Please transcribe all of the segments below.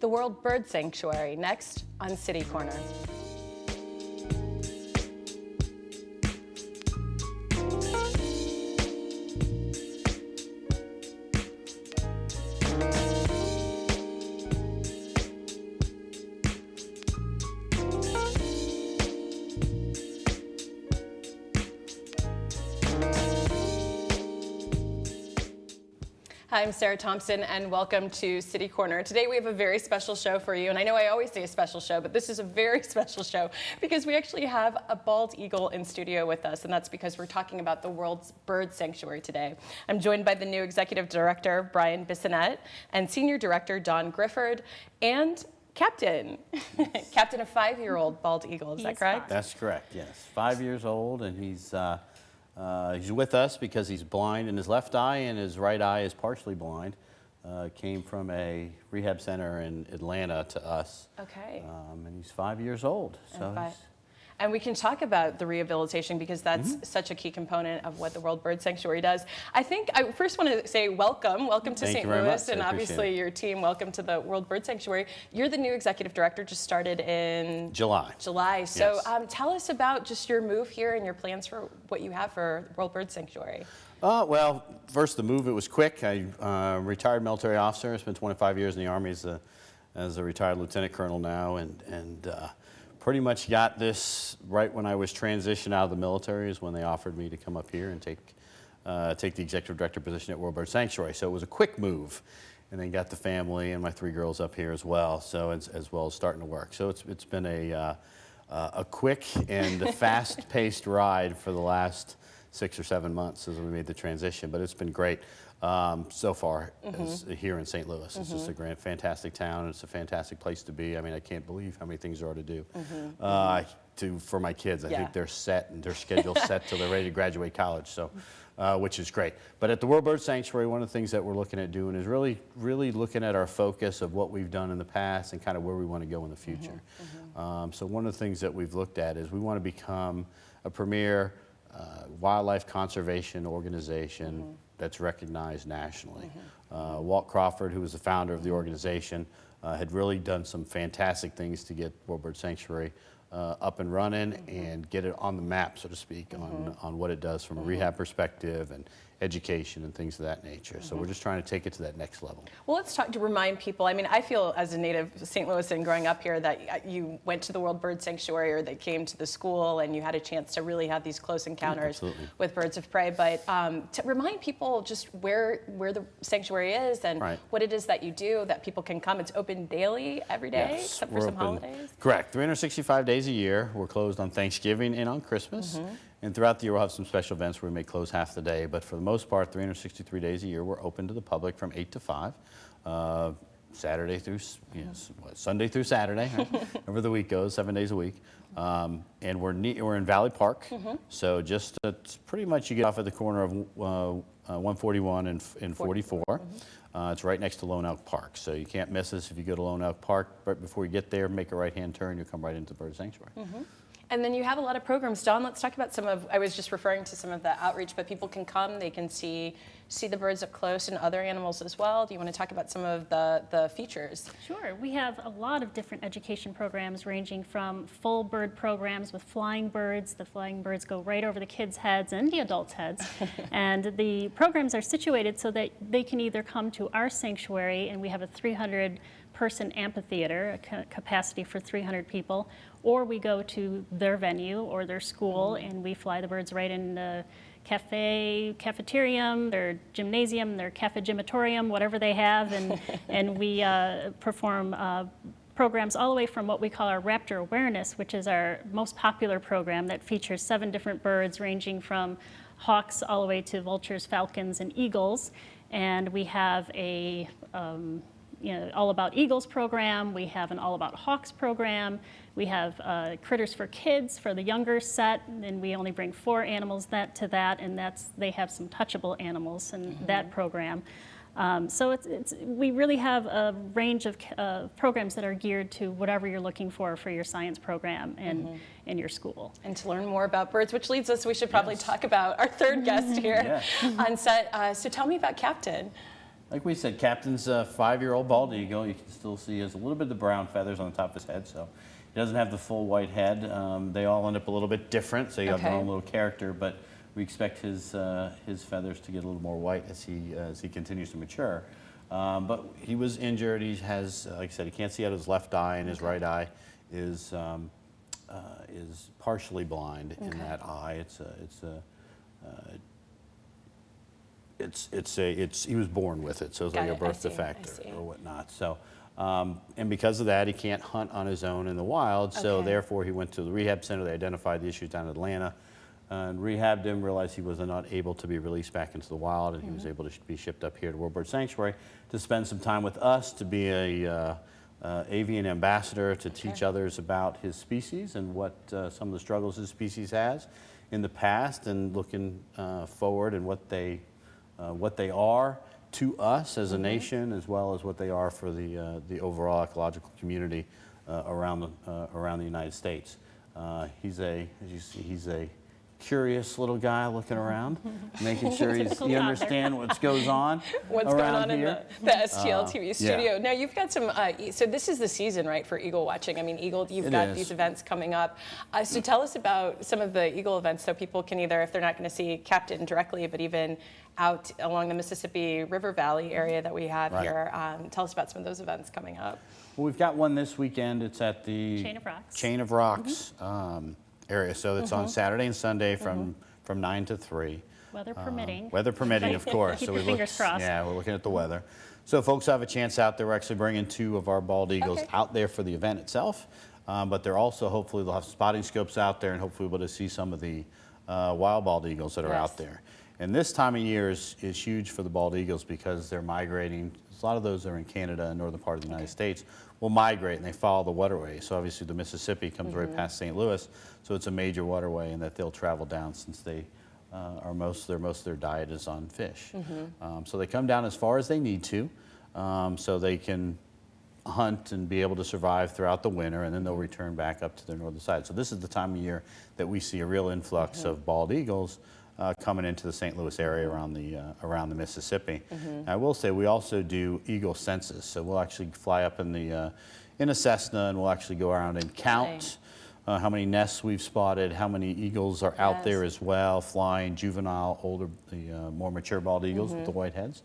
the World Bird Sanctuary, next on City Corner. Hi, I'm Sarah Thompson, and welcome to City Corner. Today we have a very special show for you, and I know I always say a special show, but this is a very special show because we actually have a bald eagle in studio with us, and that's because we're talking about the World's Bird Sanctuary today. I'm joined by the new Executive Director, Brian Bissonnette, and Senior Director, Don Griffard, and Captain a 5-year-old bald eagle, is that correct? That's correct, yes. 5 years old, and he's with us because he's blind in his left eye and his right eye is partially blind. Came from a rehab center in Atlanta to us. Okay. And he's 5 years old. And we can talk about the rehabilitation because that's such a key component of what the World Bird Sanctuary does. I think I first want to say welcome to St. Louis, and obviously your team, welcome to the World Bird Sanctuary. You're the new executive director, just started in July. So yes. Tell us about just your move here and your plans for what you have for the World Bird Sanctuary. Well, first the move, it was quick. I retired military officer, spent 25 years in the Army as a retired lieutenant colonel now, and pretty much got this right when I was transitioned out of the military is when they offered me to come up here and take the executive director position at World Bird Sanctuary. So it was a quick move, and then got the family and my 3 girls up here as well. So as well as starting to work. So it's been a quick and fast-paced ride for the last 6 or 7 months as we made the transition, but it's been great. So far here in St. Louis. It's just a fantastic town. It's a fantastic place to be. I mean, I can't believe how many things there are to do. For my kids, I think they're set and their schedule's set till they're ready to graduate college, so which is great. But at the World Bird Sanctuary, one of the things that we're looking at doing is really looking at our focus of what we've done in the past and kind of where we want to go in the future. So one of the things that we've looked at is we want to become a premier wildlife conservation organization that's recognized nationally. Walt Crawford, who was the founder of the organization, had really done some fantastic things to get World Bird Sanctuary up and running and get it on the map, so to speak, on what it does from a rehab perspective and education and things of that nature. So we're just trying to take it to that next level. Well, let's talk to remind people. I mean, I feel as a native St. Louisan growing up here that you went to the World Bird Sanctuary or they came to the school and you had a chance to really have these close encounters with birds of prey. But to remind people just where the sanctuary is and what it is that you do, that people can come. It's open daily, every day, except for some holidays? Correct. 365 days a year. We're closed on Thanksgiving and on Christmas. And throughout the year, we'll have some special events where we may close half the day. But for the most part, 363 days a year, we're open to the public from 8 to 5, Sunday through Saturday, however the week goes, 7 days a week. And we're in Valley Park. So just pretty much you get off at the corner of 141 and 44. It's right next to Lone Elk Park. So you can't miss us if you go to Lone Elk Park. Right before you get there, make a right-hand turn, you'll come right into the Bird Sanctuary. And then you have a lot of programs. Don, let's talk about I was just referring to some of the outreach, but people can come, they can see the birds up close and other animals as well. Do you want to talk about some of the features? Sure. We have a lot of different education programs ranging from full bird programs with flying birds. The flying birds go right over the kids' heads and the adults' heads. And the programs are situated so that they can either come to our sanctuary, and we have a 300-person amphitheater, a capacity for 300 people, or we go to their venue or their school and we fly the birds right in the cafeterium, their gymnasium, their cafegimatorium, whatever they have, and we perform programs all the way from what we call our Raptor Awareness, which is our most popular program that features 7 different birds ranging from hawks all the way to vultures, falcons, and eagles. And we have a All About Eagles program, we have an All About Hawks program, we have Critters for Kids for the younger set, and we only bring 4 animals to that, and they have some touchable animals in that program. So we really have a range of programs that are geared to whatever you're looking for your science program and in your school. And to learn more about birds, which leads us, we should probably talk about our third guest here on set. So tell me about Captain. Like we said, Captain's a 5-year-old bald eagle. You can still see he has a little bit of the brown feathers on the top of his head, so he doesn't have the full white head. They all end up a little bit different, so you have their own little character, but we expect his feathers to get a little more white as he continues to mature. But he was injured. He has, like I said, he can't see out of his left eye, and his right eye is partially blind in that eye. He was born with it, so it's like a birth defect or whatnot. So, and because of that, he can't hunt on his own in the wild. So therefore, he went to the rehab center. They identified the issues down in Atlanta, and rehabbed him. Realized he was not able to be released back into the wild, and he was able to be shipped up here to World Bird Sanctuary to spend some time with us, to be a avian ambassador, to teach others about his species and what some of the struggles his species has in the past, and looking forward and what they are to us as a nation, as well as what they are for the overall ecological community around the United States. He's a curious little guy looking around, making sure he understands what goes on what's going on here in the STL TV studio. Yeah. Now you've got some, so this is the season, right, for eagle watching. I mean, you've got these events coming up. So tell us about some of the eagle events, so people can either, if they're not going to see Captain directly, but even out along the Mississippi River Valley area that we have here. Tell us about some of those events coming up. Well, we've got one this weekend. It's at the Chain of Rocks area. So it's on Saturday and Sunday from 9 to 3. Weather permitting. Weather permitting, of course. Keep your fingers crossed. Yeah, we're looking at the weather. So folks have a chance out there. We're actually bringing 2 of our bald eagles out there for the event itself. But they're also, hopefully, they'll have spotting scopes out there, and hopefully we'll be able to see some of the wild bald eagles that are out there. And this time of year is huge for the bald eagles because they're migrating. A lot of those are in Canada and northern part of the United States will migrate, and they follow the waterway. So obviously the Mississippi comes right past St. Louis, so it's a major waterway, and that they'll travel down since they most of their diet is on fish. So they come down as far as they need to, so they can hunt and be able to survive throughout the winter, and then they'll return back up to their northern side. So this is the time of year that we see a real influx of bald eagles coming into the St. Louis area around the Mississippi. I will say we also do eagle census, so we'll actually fly up in a Cessna, and we'll actually go around and count how many nests we've spotted, how many eagles are out there as well, flying juvenile, older, the more mature bald eagles with the white heads,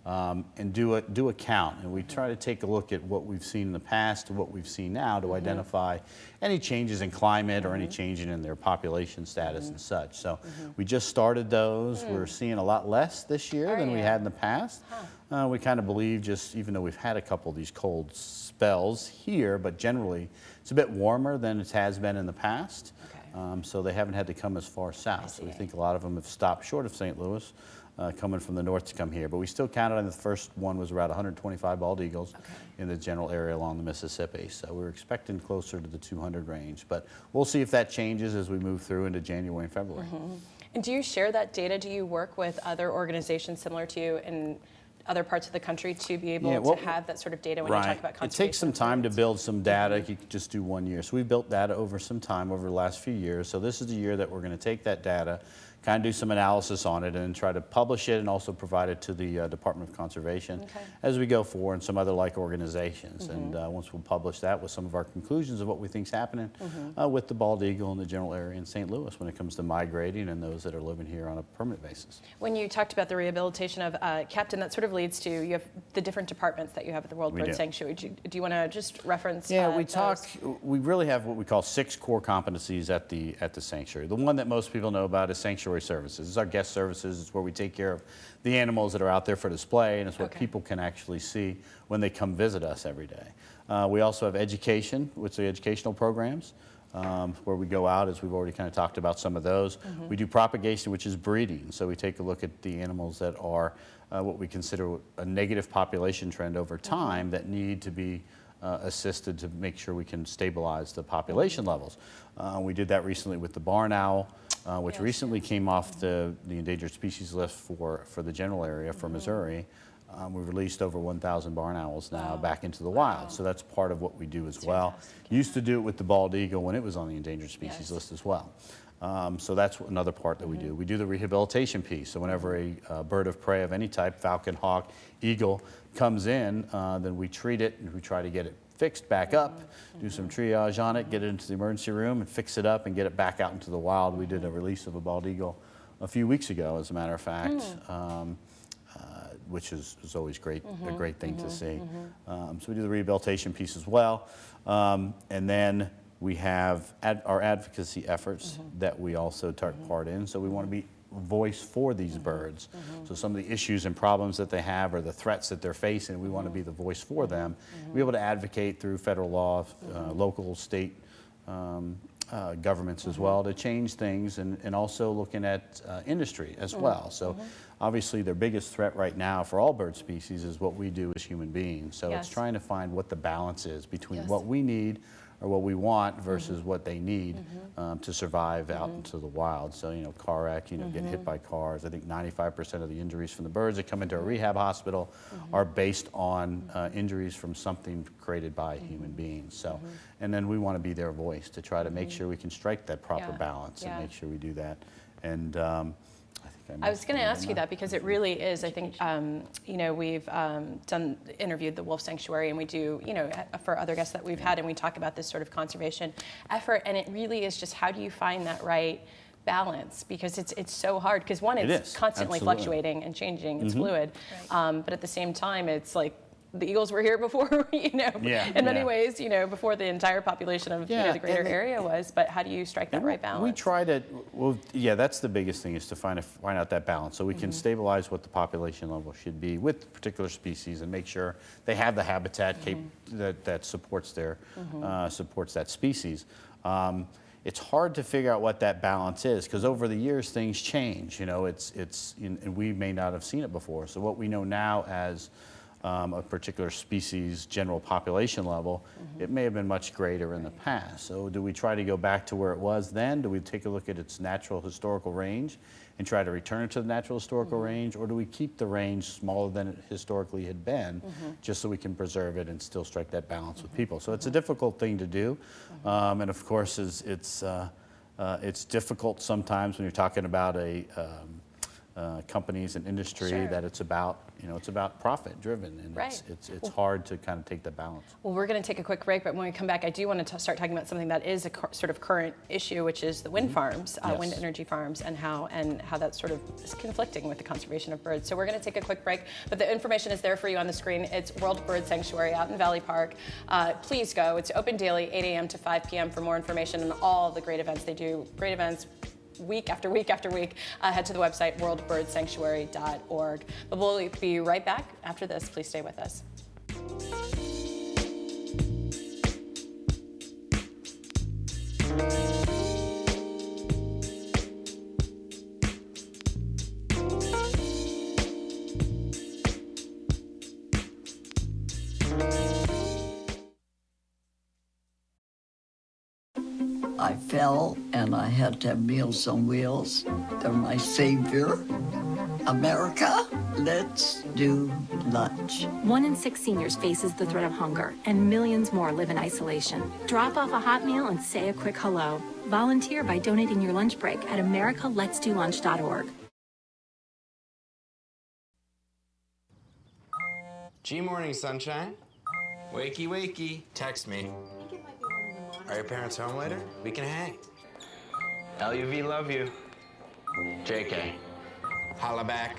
and do a count. And we try to take a look at what we've seen in the past to what we've seen now to identify any changes in climate or any changing in their population status and such. So we just started those. We're seeing a lot less this year than we had in the past. We kind of believe, just even though we've had a couple of these cold spells here, but generally it's a bit warmer than it has been in the past. So they haven't had to come as far south. So we think a lot of them have stopped short of St. Louis, coming from the north to come here. But we still counted on the first one was around 125 bald eagles in the general area along the Mississippi. So we're expecting closer to the 200 range. But we'll see if that changes as we move through into January and February. And do you share that data? Do you work with other organizations similar to you in other parts of the country to be able to have that sort of data when you talk about conservation? It takes some time to build some data. You can just do 1 year. So we've built data over some time, over the last few years. So this is the year that we're going to take that data, kind of do some analysis on it, and try to publish it and also provide it to the Department of Conservation as we go forward, and some other like organizations. And once we'll publish that with some of our conclusions of what we think is happening with the bald eagle in the general area in St. Louis when it comes to migrating and those that are living here on a permanent basis. When you talked about the rehabilitation of Captain, that sort of leads to, you have the different departments that you have at the World Bird Sanctuary. Do you want to just reference we really have what we call 6 core competencies at the sanctuary. The one that most people know about is sanctuary services. It's our guest services. It's where we take care of the animals that are out there for display, and it's what people can actually see when they come visit us every day. We also have education, which are the educational programs, where we go out, as we've already kind of talked about some of those. We do propagation, which is breeding. So we take a look at the animals that are what we consider a negative population trend over time that need to be assisted to make sure we can stabilize the population levels. We did that recently with the barn owl, which recently came off the endangered species list for the general area for Missouri. We've released over 1,000 barn owls now back into the wild, so that's part of what we do as well. Used to do it with the bald eagle when it was on the endangered species list as well. So that's another part that we do. We do the rehabilitation piece. So whenever a bird of prey of any type, falcon, hawk, eagle, comes in, then we treat it and we try to get it fixed back up, do some triage on it, get it into the emergency room and fix it up and get it back out into the wild. We did a release of a bald eagle a few weeks ago, as a matter of fact, which is always great, a great thing to see. So we do the rehabilitation piece as well. And then we have our advocacy efforts that we also take part in. So we want to be a voice for these birds. So some of the issues and problems that they have or the threats that they're facing, we want to be the voice for them. Be able to advocate through federal law, local, state governments as well to change things, and also looking at industry as well. So obviously their biggest threat right now for all bird species is what we do as human beings. So it's trying to find what the balance is between what we need or what we want versus what they need to survive out into the wild. So, you know, car wreck, you know, getting hit by cars. I think 95% of the injuries from the birds that come into a rehab hospital are based on injuries from something created by human beings. So, and then we want to be their voice to try to make sure we can strike that proper balance and make sure we do that. And I was going to ask you that because it really is, I think, you know, we've interviewed the Wolf Sanctuary, and we do, you know, for other guests that we've had, and we talk about this sort of conservation effort, and it really is just how do you find that right balance, because it's so hard, because one, it's constantly fluctuating and changing, it's fluid, but at the same time, it's like, the eagles were here before, you know, in many ways, you know, before the entire population of you know, the greater area was. But how do you strike that right balance? We try to, well, that's the biggest thing, is to find out that balance, so we can stabilize what the population level should be with particular species and make sure they have the habitat that supports their supports that species. It's hard to figure out what that balance is, because over the years things change. You know, and we may not have seen it before. So what we know now as a particular species general population level, it may have been much greater in the past. So do we try to go back to where it was then? Do we take a look at its natural historical range and try to return it to the natural historical range? Or do we keep the range smaller than it historically had been, just so we can preserve it and still strike that balance with people? So it's a difficult thing to do. And of course, it's difficult sometimes when you're talking about companies and industry that it's about, you know, it's about profit driven, and it's hard to kind of take the balance. Well, we're going to take a quick break, but when we come back, I do want to start talking about something that is a sort of current issue, which is the wind farms, wind energy farms, and how that sort of is conflicting with the conservation of birds. So we're going to take a quick break, but the information is there for you on the screen. It's World Bird Sanctuary out in Valley Park. Please go. It's open daily, 8 a.m. to 5 p.m. for more information on all the great events they do. Great events week after week after week. Head to the website worldbirdsanctuary.org. But we'll be right back after this. Please stay with us. I fell and I had to have Meals on Wheels. They're my savior. America, let's do lunch. 1 in 6 seniors faces the threat of hunger, and millions more live in isolation. Drop off a hot meal and say a quick hello. Volunteer by donating your lunch break at americaletsdolunch.org. G-morning, sunshine. Wakey, wakey. Text me. Are your parents home later? We can hang. LUV, love you. JK. Holla back.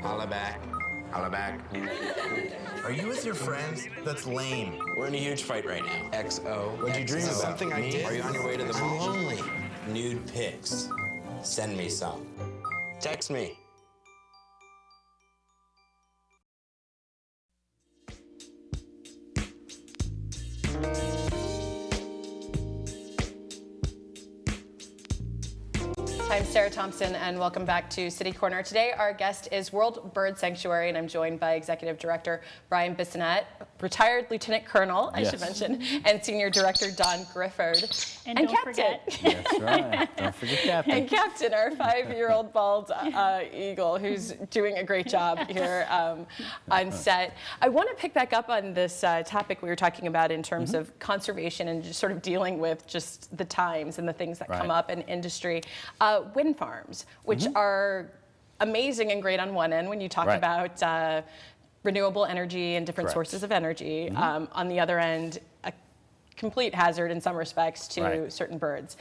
Holla back. Holla back. Are you with your friends? That's lame. We're in a huge fight right now. XO. What'd you dream about? Something I did. Are you on your way to the mall? I'm lonely. Nude pics. Send me some. Text me. I'm Sarah Thompson, and welcome back to City Corner. Today, our guest is World Bird Sanctuary, and I'm joined by Executive Director Brian Bissonnette, retired Lieutenant Colonel, I should mention, and Senior Director Don Griffard, and Captain. Forget. That's right. Don't forget Captain. And Captain, our 5-year-old bald eagle, who's doing a great job here on set. I want to pick back up on this topic we were talking about in terms of conservation and just sort of dealing with just the times and the things that come up in industry. Wind farms, which are amazing and great on one end when you talk about renewable energy and different sources of energy. On the other end, a complete hazard in some respects to certain birds.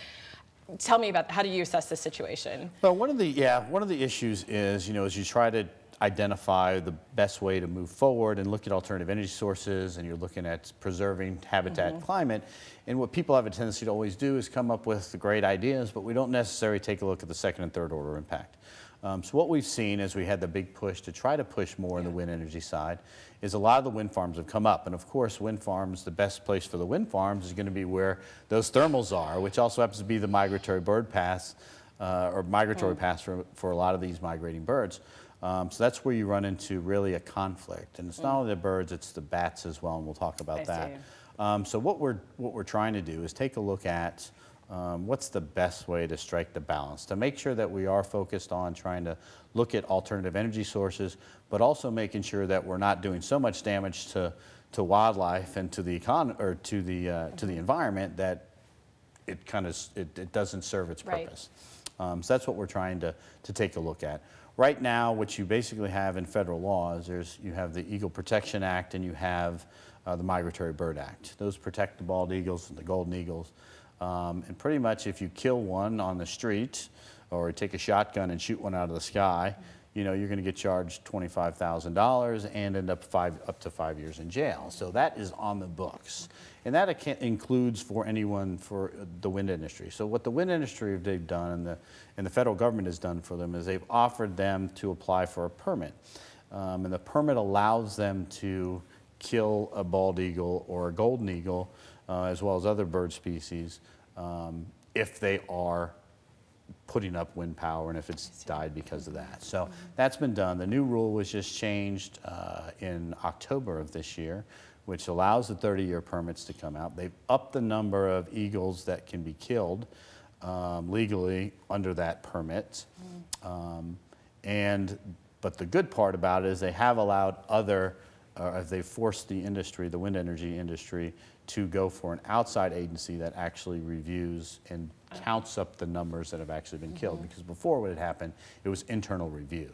Tell me about how do you assess this situation? Well, one of the issues is, as you try to identify the best way to move forward and look at alternative energy sources, and you're looking at preserving habitat and climate, and what people have a tendency to always do is come up with the great ideas, but we don't necessarily take a look at the second and third order impact. So what we've seen as we had the big push to try to push more in the wind energy side is a lot of the wind farms have come up. And of course, wind farms, the best place for the wind farms is going to be where those thermals are, which also happens to be the migratory bird paths or migratory paths for a lot of these migrating birds. So that's where you run into really a conflict. And it's not only the birds, it's the bats as well, and we'll talk about that. So what we're trying to do is take a look at what's the best way to strike the balance, to make sure that we are focused on trying to look at alternative energy sources, but also making sure that we're not doing so much damage to wildlife and to the to the environment that it doesn't serve its purpose. So that's what we're trying to take a look at. Right now, what you basically have in federal laws, you have the Eagle Protection Act and you have the Migratory Bird Act. Those protect the bald eagles and the golden eagles. And pretty much if you kill one on the street or take a shotgun and shoot one out of the sky, you're going to get charged $25,000 and end up up to 5 years in jail. So that is on the books. And that includes for anyone for the wind industry. So what the wind industry they've done and the federal government has done for them is they've offered them to apply for a permit. And the permit allows them to kill a bald eagle or a golden eagle, as well as other bird species, if they are putting up wind power and if it's died because of that. So that's been done. The new rule was just changed in October of this year, which allows the 30-year permits to come out. They've upped the number of eagles that can be killed legally under that permit. But the good part about it is they have allowed they've forced the industry, the wind energy industry, to go for an outside agency that actually reviews and counts up the numbers that have actually been killed. Because before what had happened, it was internal review.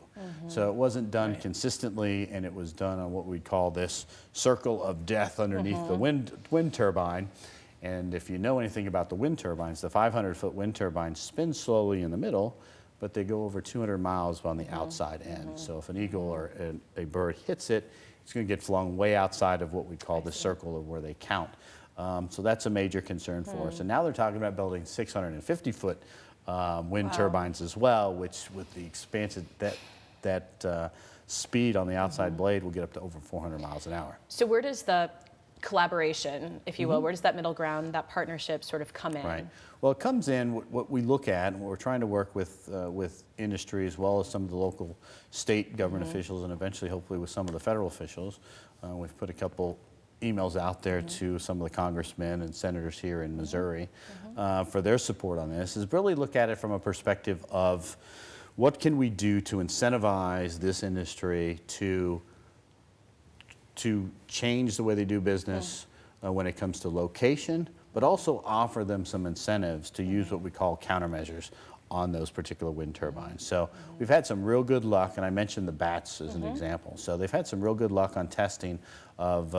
So it wasn't done consistently, and it was done on what we'd call this circle of death underneath the wind turbine. And if you know anything about the wind turbines, the 500-foot wind turbines spin slowly in the middle, but they go over 200 miles on the outside end. So if an eagle or a bird hits it, it's going to get flung way outside of what we call the circle of where they count. So that's a major concern for us. And now they're talking about building 650-foot wind turbines as well, which with the expansion, that speed on the outside blade will get up to over 400 miles an hour. So where does the collaboration, if you will, where does that middle ground, that partnership sort of come in? Right. Well, it comes in, what we look at, and we're trying to work with industry as well as some of the local state government officials and eventually hopefully with some of the federal officials. We've put a couple emails out there to some of the congressmen and senators here in Missouri for their support on this, is really look at it from a perspective of what can we do to incentivize this industry to change the way they do business when it comes to location, but also offer them some incentives to use what we call countermeasures on those particular wind turbines. So we've had some real good luck, and I mentioned the bats as an example. So they've had some real good luck on testing of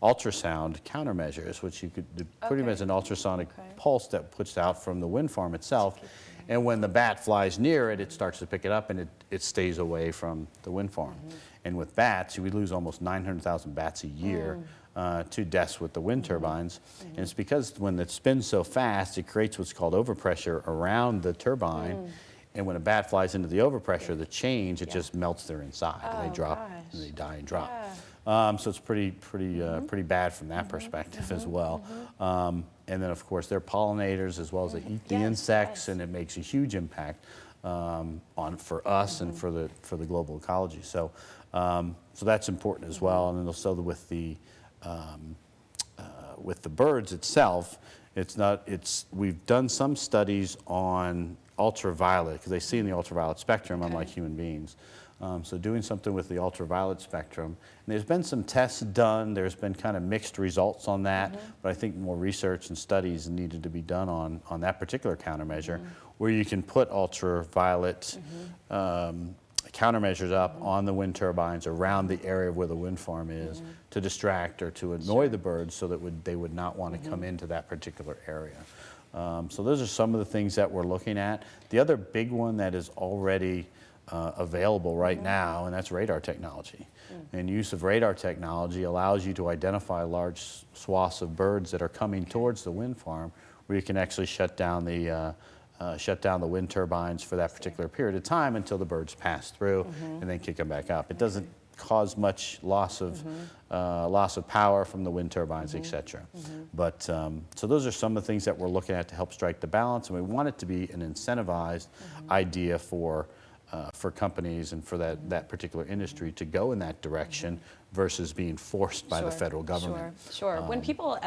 ultrasound countermeasures, which you could do pretty much an ultrasonic pulse that puts out from the wind farm itself. And when the bat flies near it, it starts to pick it up and it stays away from the wind farm. And with bats, we lose almost 900,000 bats a year to deaths with the wind turbines. And it's because when it spins so fast, it creates what's called overpressure around the turbine. And when a bat flies into the overpressure, the change, it just melts their inside. And they drop, and they die and drop. So it's pretty bad from that perspective as well. And then, of course, they're pollinators as well as they eat the insects, and it makes a huge impact for us and for the global ecology. So so that's important as well. And then also with the birds itself, we've done some studies on ultraviolet because they see in the ultraviolet spectrum, unlike human beings. So doing something with the ultraviolet spectrum. And there's been some tests done. There's been kind of mixed results on that, but I think more research and studies needed to be done on that particular countermeasure, where you can put ultraviolet countermeasures up on the wind turbines around the area where the wind farm is to distract or to annoy the birds so that they would not want to come into that particular area. So those are some of the things that we're looking at. The other big one that is already available right now, and that's radar technology. And use of radar technology allows you to identify large swaths of birds that are coming towards the wind farm, where you can actually shut down the wind turbines for that particular period of time until the birds pass through, and then kick them back up. It doesn't cause much loss of power from the wind turbines, etc. But so those are some of the things that we're looking at to help strike the balance, and we want it to be an incentivized idea for companies and for that particular industry to go in that direction versus being forced by the federal government. Sure. When people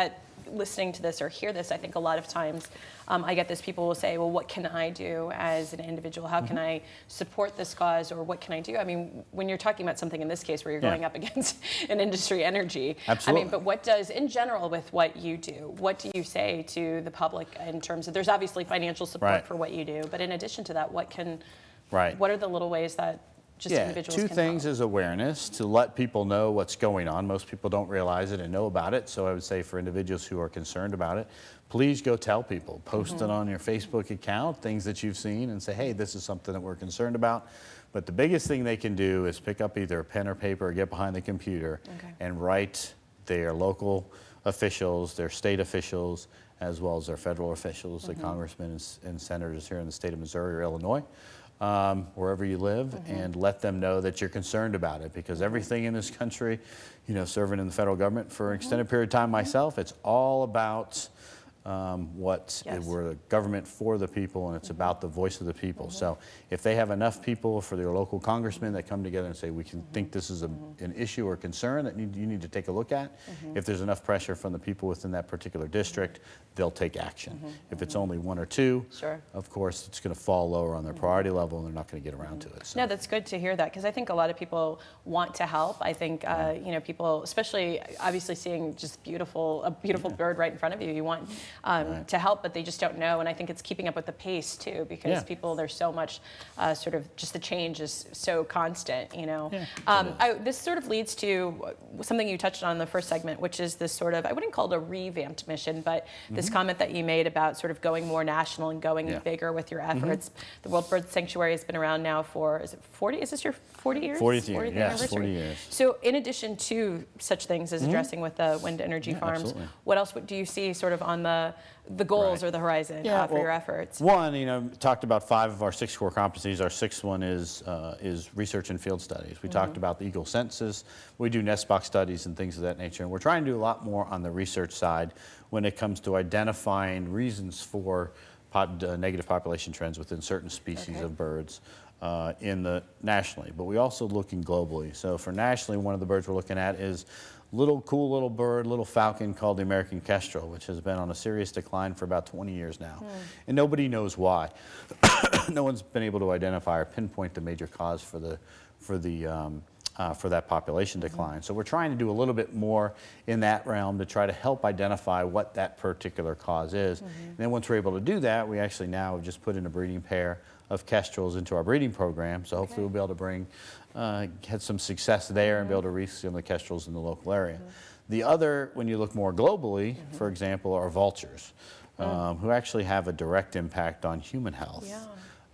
listening to this or hear this, I think a lot of times I get this, people will say, well, what can I do as an individual? How can I support this cause, or what can I do? I mean, when you're talking about something in this case where you're going up against an industry energy, Absolutely. I mean, but what does, in general with what you do, what do you say to the public in terms of, there's obviously financial support for what you do, but in addition to that, what are the little ways that just individuals can Two things help? is awareness, to let people know what's going on. Most people don't realize it and know about it, so I would say for individuals who are concerned about it, please go tell people. Post it on your Facebook account, things that you've seen, and say, hey, this is something that we're concerned about. But the biggest thing they can do is pick up either a pen or paper or get behind the computer and write their local officials, their state officials, as well as their federal officials, the congressmen and senators here in the state of Missouri or Illinois, wherever you live, and let them know that you're concerned about it, because everything in this country, serving in the federal government for an extended period of time myself, it's all about we're the government for the people, and it's about the voice of the people. So if they have enough people for their local congressmen that come together and say, we can think this is an issue or concern that you need to take a look at, if there's enough pressure from the people within that particular district, they'll take action. If it's only one or two, of course, it's going to fall lower on their priority level, and they're not going to get around to it. So. No, that's good to hear that, because I think a lot of people want to help. I think people, especially obviously seeing just a beautiful bird right in front of you, you want to help, but they just don't know. And I think it's keeping up with the pace too, because people, there's so much sort of just the change is so constant, this sort of leads to something you touched on in the first segment, which is this sort of, I wouldn't call it a revamped mission, but this comment that you made about sort of going more national and going bigger with your efforts. The World Bird Sanctuary has been around now for, is it 40? Is this your 40 years? 40th year, yes, 40 years. So in addition to such things as addressing with the wind energy farms, absolutely. what else do you see sort of on the goals or the horizon for your efforts? One, talked about 5 of our 6 core competencies. Our 6th one is research and field studies. We talked about the eagle census. We do nest box studies and things of that nature. And we're trying to do a lot more on the research side when it comes to identifying reasons for negative population trends within certain species of birds nationally. But we're also looking globally. So for nationally, one of the birds we're looking at is cool little bird, little falcon called the American kestrel, which has been on a serious decline for about 20 years now. And nobody knows why. No one's been able to identify or pinpoint the major cause for that population decline. So we're trying to do a little bit more in that realm to try to help identify what that particular cause is. And then once we're able to do that, we actually now have just put in a breeding pair of kestrels into our breeding program. So hopefully we'll be able to had some success there and be able to reach some of the kestrels in the local area. The other, when you look more globally, for example, are vultures, who actually have a direct impact on human health.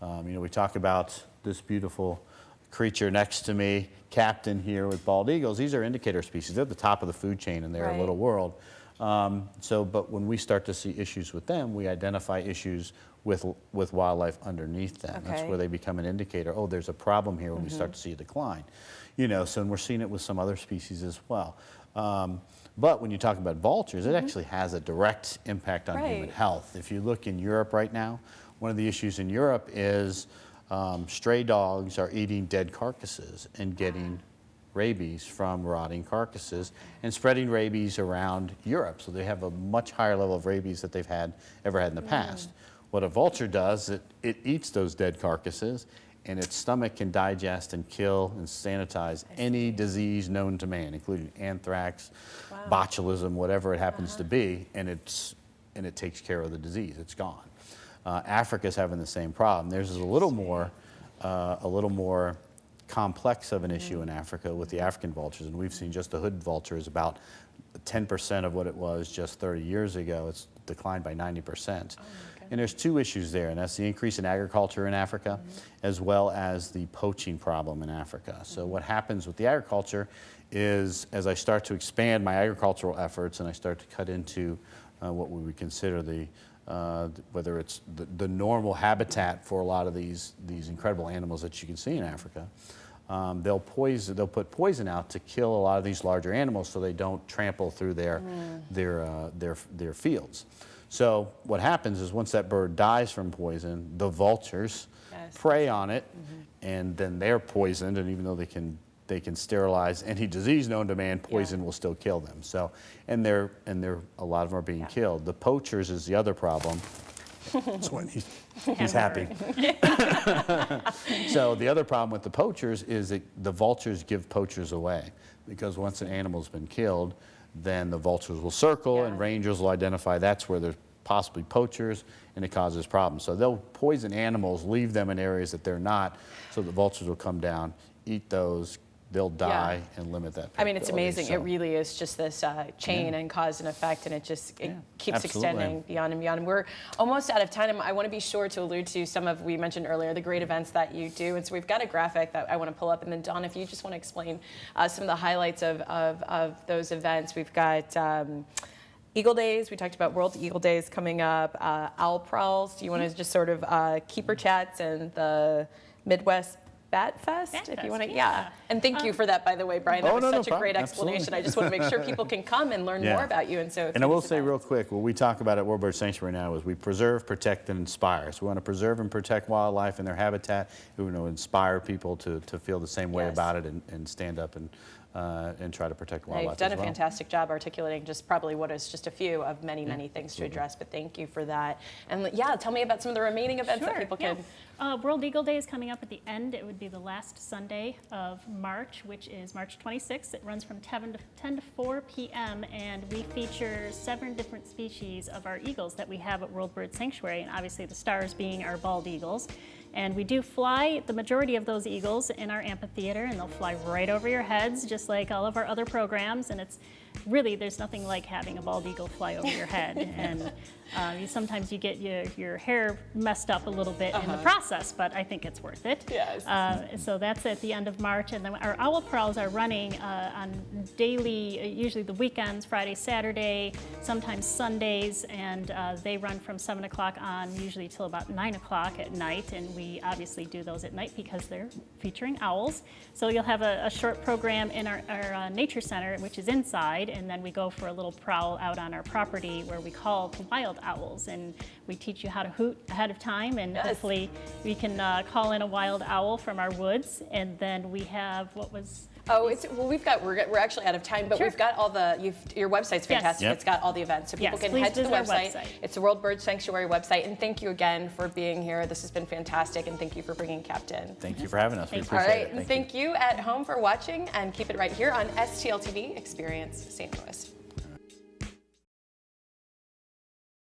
We talk about this beautiful creature next to me, captain here with bald eagles. These are indicator species. They're at the top of the food chain in their little world. But when we start to see issues with them, we identify issues with wildlife underneath them. That's where they become an indicator. Oh, there's a problem here when we start to see a decline. So and we're seeing it with some other species as well. But when you talk about vultures, it actually has a direct impact on human health. If you look in Europe right now, one of the issues in Europe is stray dogs are eating dead carcasses and getting rabies from rotting carcasses and spreading rabies around Europe. So they have a much higher level of rabies that they've ever had in the past. What a vulture does, it eats those dead carcasses, and its stomach can digest and kill and sanitize any disease known to man, including anthrax, botulism, whatever it happens to be, and it takes care of the disease. It's gone. Africa's having the same problem. There's a little more complex of an issue in Africa with the African vultures, and we've seen just the hood vulture is about 10% of what it was just 30 years ago. It's declined by 90%. And there's two issues there, and that's the increase in agriculture in Africa, as well as the poaching problem in Africa. So what happens with the agriculture is, as I start to expand my agricultural efforts and I start to cut into what we would consider whether it's the normal habitat for a lot of these incredible animals that you can see in Africa, they'll put poison out to kill a lot of these larger animals so they don't trample through their fields. So what happens is once that bird dies from poison, the vultures prey on it, and then they're poisoned. And even though they can sterilize any disease known to man, poison will still kill them. So, and a lot of them are being killed. The poachers is the other problem. That's when he's happy. So the other problem with the poachers is that the vultures give poachers away, because once an animal's been killed, then the vultures will circle and rangers will identify that's where there's possibly poachers, and it causes problems. So they'll poison animals, leave them in areas that they're not, so the vultures will come down, eat those, they'll die, and limit that. I mean, it's amazing. So, it really is just this chain and cause and effect, and it keeps extending beyond and beyond. And we're almost out of time. I want to be sure to allude to we mentioned earlier, the great events that you do. And so we've got a graphic that I want to pull up. And then, Dawn, if you just want to explain some of the highlights of those events. We've got Eagle Days. We talked about World Eagle Days coming up. Owl Prowls. Do you want to just sort of keeper chats and the Midwest Bat Fest, if you want to, And thank you for that, by the way, Brian. That was such a great explanation. Absolutely. I just want to make sure people can come and learn more about you. And I will say real quick, what we talk about at World Bird Sanctuary now is we preserve, protect, and inspire. So we want to preserve and protect wildlife and their habitat. We want to inspire people to feel the same way about it and stand up and try to protect wildlife. You've done a fantastic job articulating just probably what is just a few of many, many things to address, but thank you for that. And tell me about some of the remaining events that people can... World Eagle Day is coming up at the end. It would be the last Sunday of March, which is March 26th. It runs from 10 to 4 p.m., and we feature 7 different species of our eagles that we have at World Bird Sanctuary, and obviously the stars being our bald eagles. And we do fly the majority of those eagles in our amphitheater, and they'll fly right over your heads, just like all of our other programs. And it's really, there's nothing like having a bald eagle fly over your head. And sometimes you get your hair messed up a little bit in the process, but I think it's worth it. Yes. So that's at the end of March. And then our Owl Prowls are running on daily, usually the weekends, Friday, Saturday, sometimes Sundays, and they run from 7 o'clock on, usually till about 9 o'clock at night. And we obviously do those at night because they're featuring owls. So you'll have a short program in our nature center, which is inside, and then we go for a little prowl out on our property where we call the wild owls, and we teach you how to hoot ahead of time, and hopefully we can call in a wild owl from our woods. And then we have we're actually out of time, but we've got all your website's fantastic. It's got all the events, so people can head to the website. It's the World Bird Sanctuary website, and thank you again for being here. This has been fantastic, and thank you for bringing Captain. Thank you for having us. We appreciate it. All right, and thank you at home for watching, and keep it right here on STL TV Experience St. Louis.